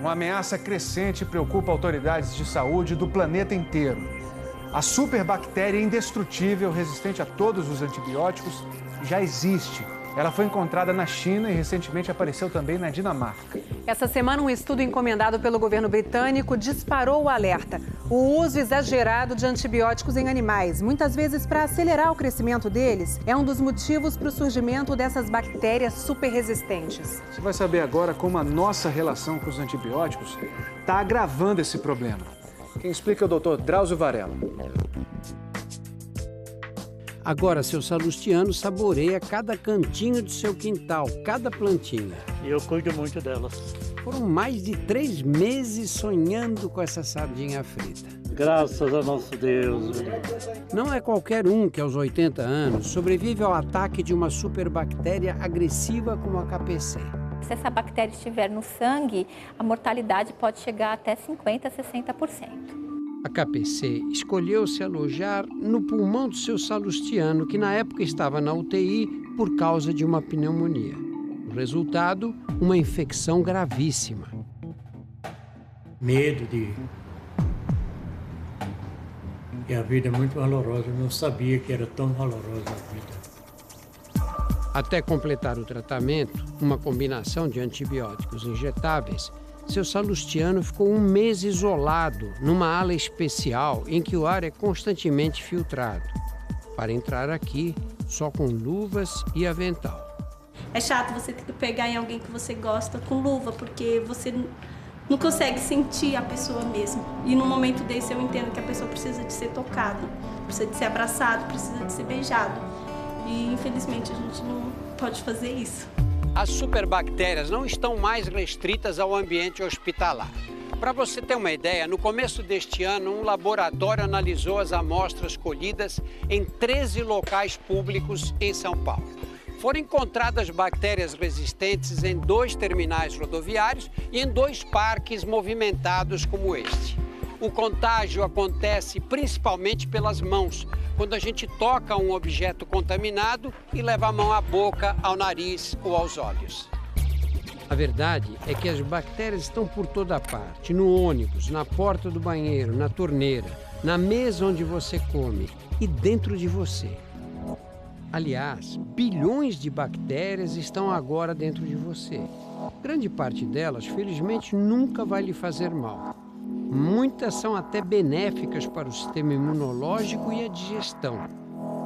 Uma ameaça crescente preocupa autoridades de saúde do planeta inteiro. A superbactéria indestrutível, resistente a todos os antibióticos, já existe. Ela foi encontrada na China e recentemente apareceu também na Dinamarca. Essa semana, um estudo encomendado pelo governo britânico disparou o alerta. O uso exagerado de antibióticos em animais, muitas vezes para acelerar o crescimento deles, é um dos motivos para o surgimento dessas bactérias superresistentes. Você vai saber agora como a nossa relação com os antibióticos está agravando esse problema. Quem explica é o Dr. Drauzio Varela. Agora, seu Salustiano saboreia cada cantinho do seu quintal, cada plantinha. E eu cuido muito delas. Foram mais de 3 meses sonhando com essa sardinha frita. Graças a nosso Deus. Não é qualquer um que, aos 80 anos, sobrevive ao ataque de uma superbactéria agressiva como a KPC. Se essa bactéria estiver no sangue, a mortalidade pode chegar até 50% a 60%. A KPC escolheu se alojar no pulmão do seu Salustiano, que na época estava na UTI por causa de uma pneumonia. O resultado, uma infecção gravíssima. Medo de... E a vida é muito valorosa, eu não sabia que era tão valorosa a vida. Até completar o tratamento, uma combinação de antibióticos injetáveis, seu Salustiano ficou 1 mês isolado numa ala especial em que o ar é constantemente filtrado. Para entrar aqui, só com luvas e avental. É chato você ter que pegar em alguém que você gosta com luva, porque você não consegue sentir a pessoa mesmo. E num momento desse eu entendo que a pessoa precisa de ser tocada, precisa de ser abraçado, precisa de ser beijado. E infelizmente a gente não pode fazer isso. As superbactérias não estão mais restritas ao ambiente hospitalar. Para você ter uma ideia, no começo deste ano, um laboratório analisou as amostras colhidas em 13 locais públicos em São Paulo. Foram encontradas bactérias resistentes em 2 terminais rodoviários e em 2 parques movimentados como este. O contágio acontece principalmente pelas mãos, quando a gente toca um objeto contaminado e leva a mão à boca, ao nariz ou aos olhos. A verdade é que as bactérias estão por toda parte, no ônibus, na porta do banheiro, na torneira, na mesa onde você come e dentro de você. Aliás, bilhões de bactérias estão agora dentro de você. Grande parte delas, felizmente, nunca vai lhe fazer mal. Muitas são até benéficas para o sistema imunológico e a digestão.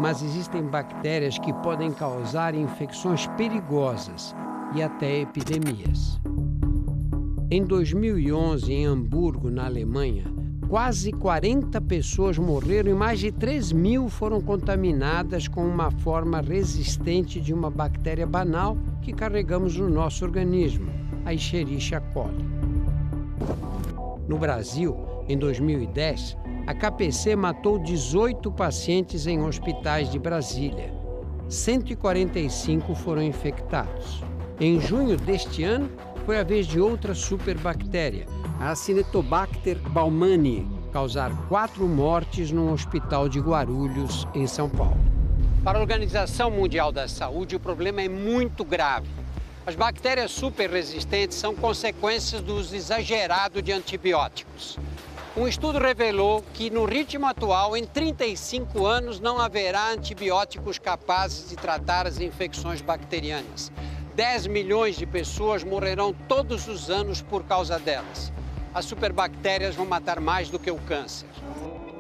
Mas existem bactérias que podem causar infecções perigosas e até epidemias. Em 2011, em Hamburgo, na Alemanha, quase 40 pessoas morreram e mais de 3.000 foram contaminadas com uma forma resistente de uma bactéria banal que carregamos no nosso organismo, a Escherichia coli. No Brasil, em 2010, a KPC matou 18 pacientes em hospitais de Brasília. 145 foram infectados. Em junho deste ano, foi a vez de outra superbactéria, a Acinetobacter baumannii, causar 4 mortes num hospital de Guarulhos, em São Paulo. Para a Organização Mundial da Saúde, o problema é muito grave. As bactérias superresistentes são consequências do uso exagerado de antibióticos. Um estudo revelou que, no ritmo atual, em 35 anos, não haverá antibióticos capazes de tratar as infecções bacterianas. 10 milhões de pessoas morrerão todos os anos por causa delas. As superbactérias vão matar mais do que o câncer.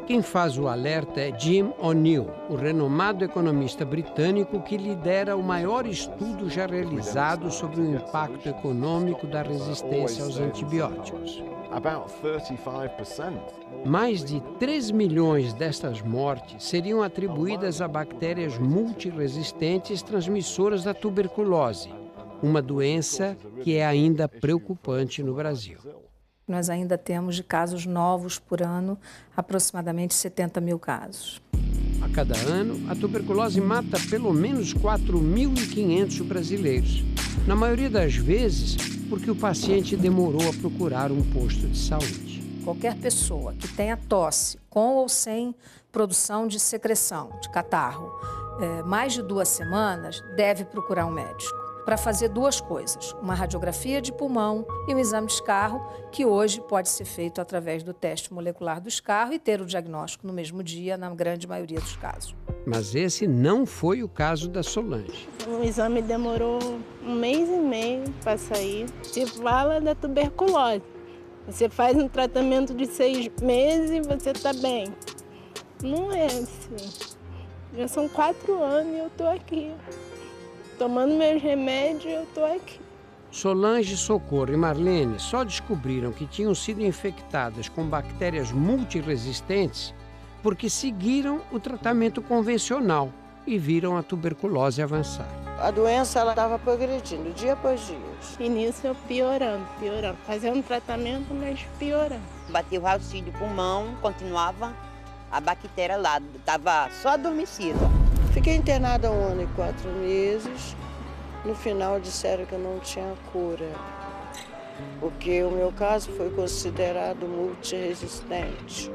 Quem faz o alerta é Jim O'Neill, o renomado economista britânico que lidera o maior estudo já realizado sobre o impacto econômico da resistência aos antibióticos. Mais de 3 milhões destas mortes seriam atribuídas a bactérias multiresistentes transmissoras da tuberculose, uma doença que é ainda preocupante no Brasil. Nós ainda temos de casos novos por ano, aproximadamente 70 mil casos. A cada ano, a tuberculose mata pelo menos 4.500 brasileiros. Na maioria das vezes, porque o paciente demorou a procurar um posto de saúde. Qualquer pessoa que tenha tosse, com ou sem produção de secreção, de catarro, mais de 2 semanas, deve procurar um médico. para fazer duas coisas, uma radiografia de pulmão e um exame de escarro, que hoje pode ser feito através do teste molecular do escarro e ter o diagnóstico no mesmo dia, na grande maioria dos casos. Mas esse não foi o caso da Solange. O exame demorou 1 mês e meio para sair. Se fala da tuberculose. Você faz um tratamento de 6 meses e você está bem. Não é assim. Já são 4 anos e eu estou aqui. Tomando meus remédios, eu estou aqui. Solange, Socorro e Marlene só descobriram que tinham sido infectadas com bactérias multiresistentes porque seguiram o tratamento convencional e viram a tuberculose avançar. A doença estava progredindo dia após dia. Início piorando. Fazendo tratamento, mas piorando. Bateu o raio-x do pulmão, continuava a bactéria lá, estava só adormecida. Fiquei internada 1 ano e 4 meses. No final disseram que eu não tinha cura, porque o meu caso foi considerado multiresistente.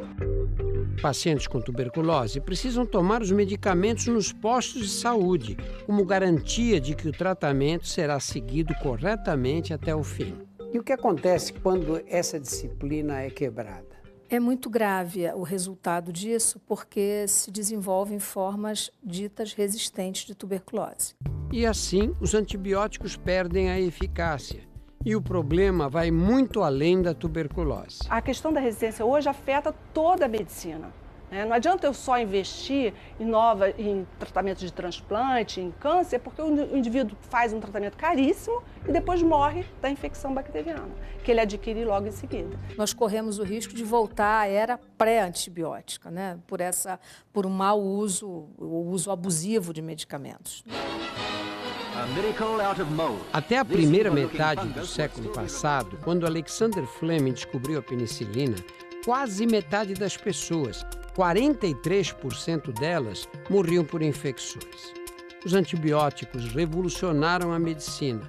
Pacientes com tuberculose precisam tomar os medicamentos nos postos de saúde, como garantia de que o tratamento será seguido corretamente até o fim. E o que acontece quando essa disciplina é quebrada? É muito grave o resultado disso, porque se desenvolvem formas ditas resistentes de tuberculose. E assim, os antibióticos perdem a eficácia. E o problema vai muito além da tuberculose. A questão da resistência hoje afeta toda a medicina. Não adianta eu só investir em tratamento de transplante, em câncer, porque o indivíduo faz um tratamento caríssimo e depois morre da infecção bacteriana, que ele adquire logo em seguida. Nós corremos o risco de voltar à era pré-antibiótica, né? Por um mau uso, o uso abusivo de medicamentos. Até a primeira metade do século passado, quando Alexander Fleming descobriu a penicilina, quase metade das pessoas, 43% delas, morriam por infecções. Os antibióticos revolucionaram a medicina.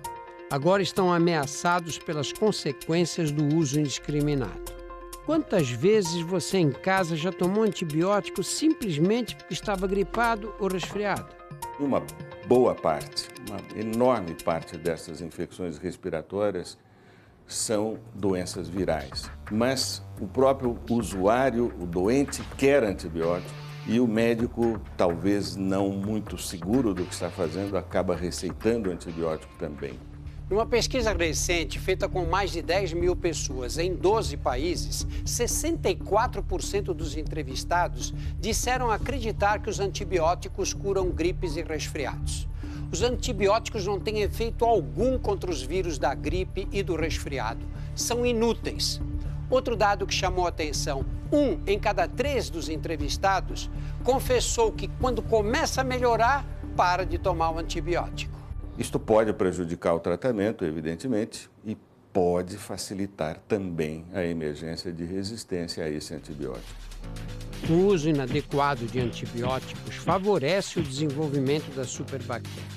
Agora estão ameaçados pelas consequências do uso indiscriminado. Quantas vezes você em casa já tomou antibiótico simplesmente porque estava gripado ou resfriado? Uma boa parte, uma enorme parte dessas infecções respiratórias são doenças virais. Mas o próprio usuário, o doente, quer antibiótico e o médico, talvez não muito seguro do que está fazendo, acaba receitando antibiótico também. Numa pesquisa recente, feita com mais de 10 mil pessoas em 12 países, 64% dos entrevistados disseram acreditar que os antibióticos curam gripes e resfriados. Os antibióticos não têm efeito algum contra os vírus da gripe e do resfriado. São inúteis. Outro dado que chamou a atenção, 1 em cada 3 dos entrevistados confessou que quando começa a melhorar, para de tomar o antibiótico. Isto pode prejudicar o tratamento, evidentemente, e pode facilitar também a emergência de resistência a esse antibiótico. O uso inadequado de antibióticos favorece o desenvolvimento das superbactérias.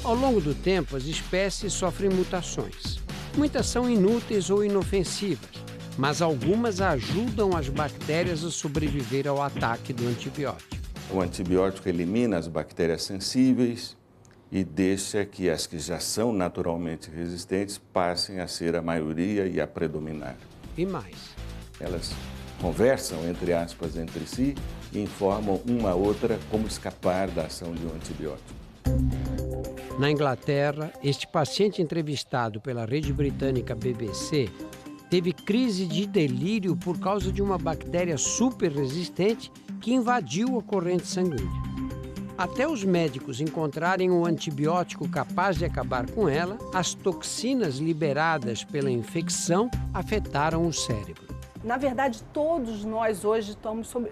Ao longo do tempo, as espécies sofrem mutações. Muitas são inúteis ou inofensivas, mas algumas ajudam as bactérias a sobreviver ao ataque do antibiótico. O antibiótico elimina as bactérias sensíveis e deixa que as que já são naturalmente resistentes passem a ser a maioria e a predominar. E mais? Elas conversam, entre aspas, entre si e informam uma a outra como escapar da ação de um antibiótico. Na Inglaterra, este paciente entrevistado pela rede britânica BBC teve crise de delírio por causa de uma bactéria super resistente que invadiu a corrente sanguínea. Até os médicos encontrarem o antibiótico capaz de acabar com ela, as toxinas liberadas pela infecção afetaram o cérebro. Na verdade, todos nós hoje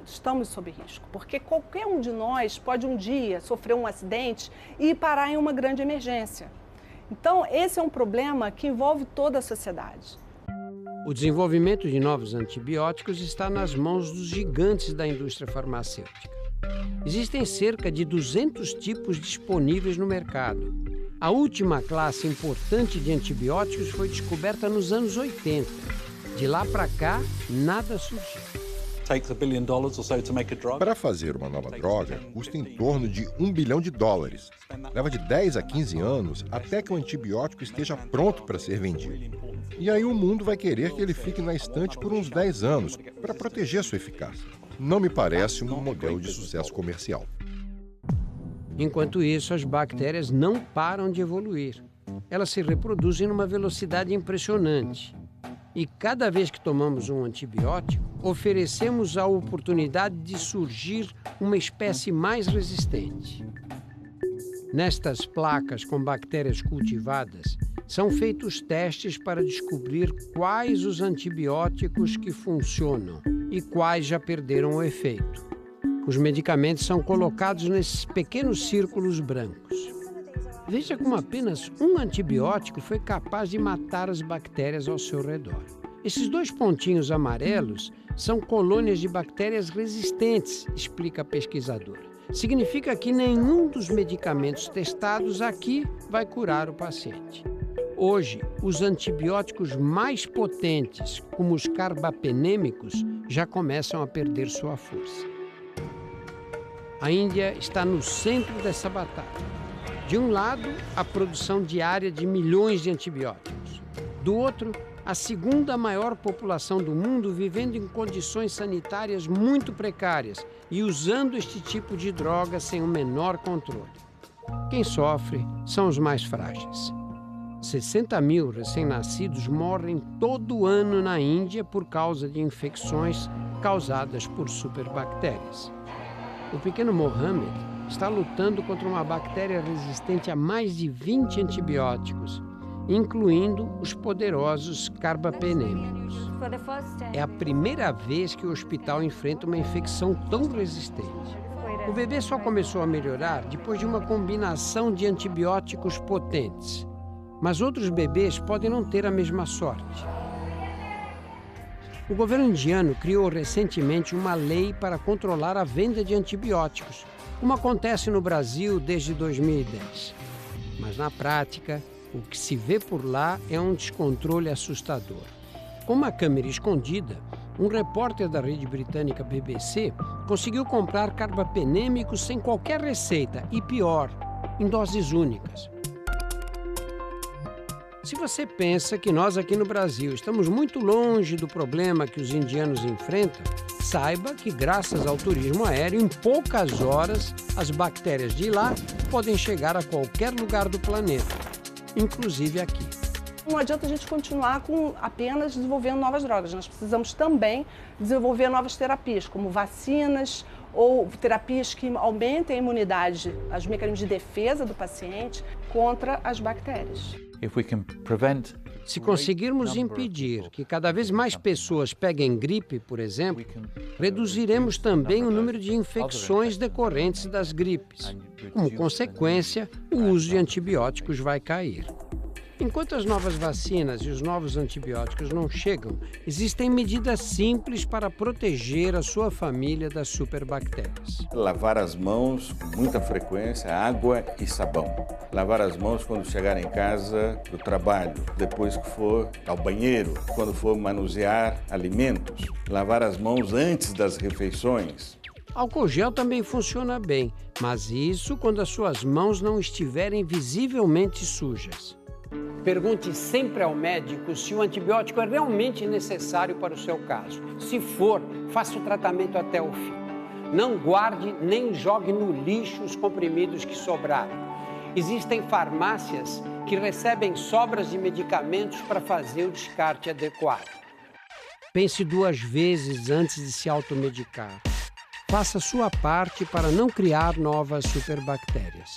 estamos sob risco, porque qualquer um de nós pode um dia sofrer um acidente e parar em uma grande emergência. Então, esse é um problema que envolve toda a sociedade. O desenvolvimento de novos antibióticos está nas mãos dos gigantes da indústria farmacêutica. Existem cerca de 200 tipos disponíveis no mercado. A última classe importante de antibióticos foi descoberta nos anos 80. De lá para cá, nada surgiu. Para fazer uma nova droga, custa em torno de $1 bilhão. Leva de 10 a 15 anos até que o antibiótico esteja pronto para ser vendido. E aí o mundo vai querer que ele fique na estante por uns 10 anos para proteger sua eficácia. Não me parece um modelo de sucesso comercial. Enquanto isso, as bactérias não param de evoluir. Elas se reproduzem numa velocidade impressionante. E cada vez que tomamos um antibiótico, oferecemos a oportunidade de surgir uma espécie mais resistente. Nestas placas com bactérias cultivadas, são feitos testes para descobrir quais os antibióticos que funcionam e quais já perderam o efeito. Os medicamentos são colocados nesses pequenos círculos brancos. Veja como apenas um antibiótico foi capaz de matar as bactérias ao seu redor. Esses 2 pontinhos amarelos são colônias de bactérias resistentes, explica a pesquisadora. Significa que nenhum dos medicamentos testados aqui vai curar o paciente. Hoje, os antibióticos mais potentes, como os carbapenêmicos, já começam a perder sua força. A Índia está no centro dessa batalha. De um lado, a produção diária de milhões de antibióticos. Do outro, a segunda maior população do mundo vivendo em condições sanitárias muito precárias e usando este tipo de droga sem o menor controle. Quem sofre são os mais frágeis. 60 mil recém-nascidos morrem todo ano na Índia por causa de infecções causadas por superbactérias. O pequeno Mohammed está lutando contra uma bactéria resistente a mais de 20 antibióticos, incluindo os poderosos carbapenêmicos. É a primeira vez que o hospital enfrenta uma infecção tão resistente. O bebê só começou a melhorar depois de uma combinação de antibióticos potentes. Mas outros bebês podem não ter a mesma sorte. O governo indiano criou recentemente uma lei para controlar a venda de antibióticos, como acontece no Brasil desde 2010. Mas, na prática, o que se vê por lá é um descontrole assustador. Com uma câmera escondida, um repórter da rede britânica BBC conseguiu comprar carbapenêmicos sem qualquer receita e, pior, em doses únicas. Se você pensa que nós aqui no Brasil estamos muito longe do problema que os indianos enfrentam, saiba que, graças ao turismo aéreo, em poucas horas, as bactérias de lá podem chegar a qualquer lugar do planeta, inclusive aqui. Não adianta a gente continuar com apenas desenvolvendo novas drogas. Nós precisamos também desenvolver novas terapias, como vacinas ou terapias que aumentem a imunidade, os mecanismos de defesa do paciente contra as bactérias. Se conseguirmos impedir que cada vez mais pessoas peguem gripe, por exemplo, reduziremos também o número de infecções decorrentes das gripes. Como consequência, o uso de antibióticos vai cair. Enquanto as novas vacinas e os novos antibióticos não chegam, existem medidas simples para proteger a sua família das superbactérias. Lavar as mãos com muita frequência, água e sabão. Lavar as mãos quando chegar em casa do trabalho, depois que for ao banheiro, quando for manusear alimentos. Lavar as mãos antes das refeições. Álcool gel também funciona bem, mas isso quando as suas mãos não estiverem visivelmente sujas. Pergunte sempre ao médico se o antibiótico é realmente necessário para o seu caso. Se for, faça o tratamento até o fim. Não guarde nem jogue no lixo os comprimidos que sobraram. Existem farmácias que recebem sobras de medicamentos para fazer o descarte adequado. Pense 2 vezes antes de se automedicar. Faça sua parte para não criar novas superbactérias.